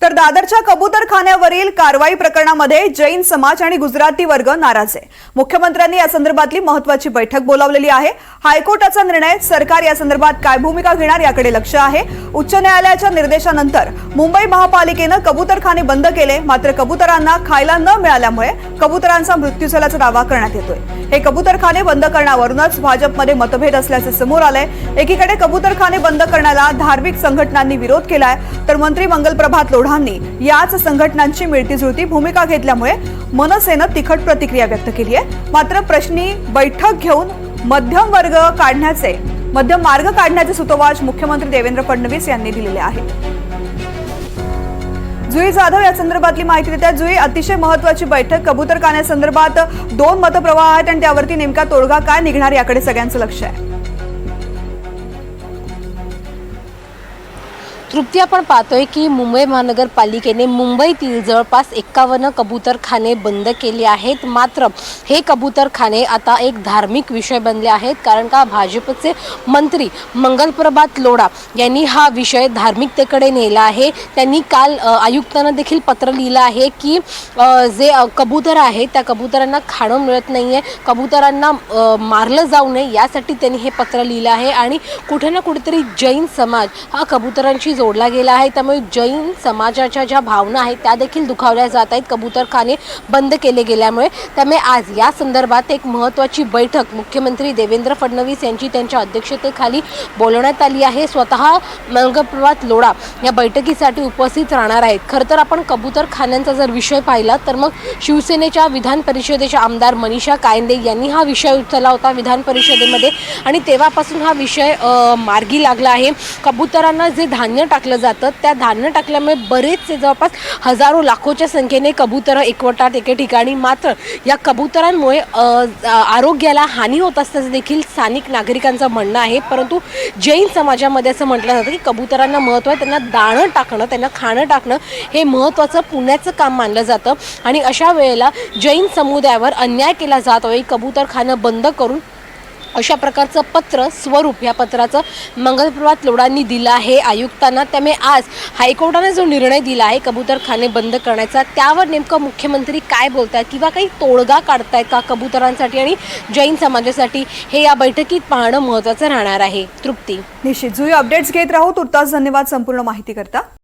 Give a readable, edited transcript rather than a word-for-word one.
तर दादरच्या कबूतरखान्यावरील कारवाई प्रकरणामध्ये जैन समाज आणि गुजराती वर्ग नाराज आहे। मुख्यमंत्र्यांनी या संदर्भातली महत्त्वाची बैठक बोलावलेली आहे। हायकोर्टाचा निर्णय, सरकार या संदर्भात काय भूमिका घेणार याकडे लक्ष आहे। उच्च न्यायालयाच्या निर्देशानंतर मुंबई महापालिकेने कबूतरखाने बंद केले, मात्र कबूतरांना खायला न मिळाल्यामुळे कबूतरांचा मृत्यू झाल्याचा दावा करण्यात येतोय। हे कबूतरखाने बंद करण्यावरूनच भाजपमध्ये मतभेद असल्याचे समोर आलंय। एकीकडे कबूतरखाने बंद करण्याला धार्मिक संघटनांनी विरोध केलाय, तर मंत्री मंगलप्रभात लोढांनी याच संघटनांची मिळतीजुळती भूमिका घेतल्यामुळे मनसेनं तिखट प्रतिक्रिया व्यक्त केली आहे। मात्र प्रश्नी बैठक घेऊन मध्यम मार्ग काढण्याचे सुतोवाच मुख्यमंत्री देवेंद्र फडणवीस यांनी दिलेले आहे। जुई जाधव या संदर्भातली माहिती देतात। जुई, अतिशय महत्त्वाची बैठक, कबूतरखान्यासंदर्भात दोन मतप्रवाह आहेत आणि त्यावरती नेमका तोडगा काय निघणार याकडे सगळ्यांचं लक्ष आहे। तृप्ती, आपण पाहतोय की मुंबई महानगरपालिकेने मुंबईतील जवळपास 51 कबूतरखाने बंद केले आहेत। मात्र हे कबूतरखाने आता एक धार्मिक विषय बनले आहेत, कारण का भाजपचे मंत्री मंगलप्रभात लोढा यांनी हा विषय धार्मिकतेकडे नेला आहे। त्यांनी काल आयुक्तांना देखील पत्र लिहिलं आहे की जे कबूतर आहेत त्या कबूतरांना खाणं मिळत नाहीये, कबूतरांना मारलं जाऊ नये यासाठी त्यांनी हे पत्र लिहिलं आहे। आणि कुठे ना कुठेतरी जैन समाज हा कबूतरांशी जोडला गेला आहे, त्यामुळे जैन समाजाच्या ज्या भावना आहेत त्या देखील दुखावल्या जात आहेत कबूतरखाने बंद केले गेल्यामुळे। त्यामुळे आज या संदर्भात एक महत्त्वाची बैठक मुख्यमंत्री देवेंद्र फडणवीस यांची त्यांच्या अध्यक्षतेखाली बोलवण्यात आली आहे। स्वतः मंगलप्रभात लोढा या बैठकीसाठी उपस्थित राहणार आहेत। खरं तर आपण कबूतरखान्यांचा जर विषय पाहिला तर मग शिवसेनेच्या विधान परिषदेच्या आमदार मनीषा कायंदे यांनी हा विषय उचलला होता विधान परिषदेमध्ये, आणि तेव्हापासून हा विषय मार्गी लागला आहे। कबूतरांना जे धान्य टाकलं जातं त्या धान्य टाकल्यामुळे बरेचसे जवळपास हजारो लाखोच्या संख्येने कबूतरं एकवटतात एके ठिकाणी। मात्र या कबूतरांमुळे आरोग्याला हानी होत असल्याचं देखील स्थानिक नागरिकांचं म्हणणं आहे। परंतु जैन समाजामध्ये असं म्हटलं जातं की कबूतरांना महत्त्व आहे, त्यांना दाणं टाकणं, त्यांना खाणं टाकणं हे महत्त्वाचं पुण्याचं काम मानलं जातं। आणि अशा वेळेला जैन समुदायावर अन्याय केला जात आहे, कबूतरखानं बंद करून अशा प्रकारचं पत्र स्वरूप या पत्राचं मंगलप्रभात लोढांनी दिलं आहे आयुक्तांना। त्यामुळे आज हायकोर्टाने जो निर्णय दिला आहे कबूतरखाने बंद करण्याचा, त्यावर नेमकं मुख्यमंत्री काय बोलतात किंवा काही तोडगा काढतायत का कबूतरांसाठी आणि जैन समाजासाठी, हे या बैठकीत पाहणं महत्त्वाचं राहणार आहे। तृप्ती, निश्चित जुई, अपडेट्स घेत राहू। तुर्तास धन्यवाद संपूर्ण माहिती करता।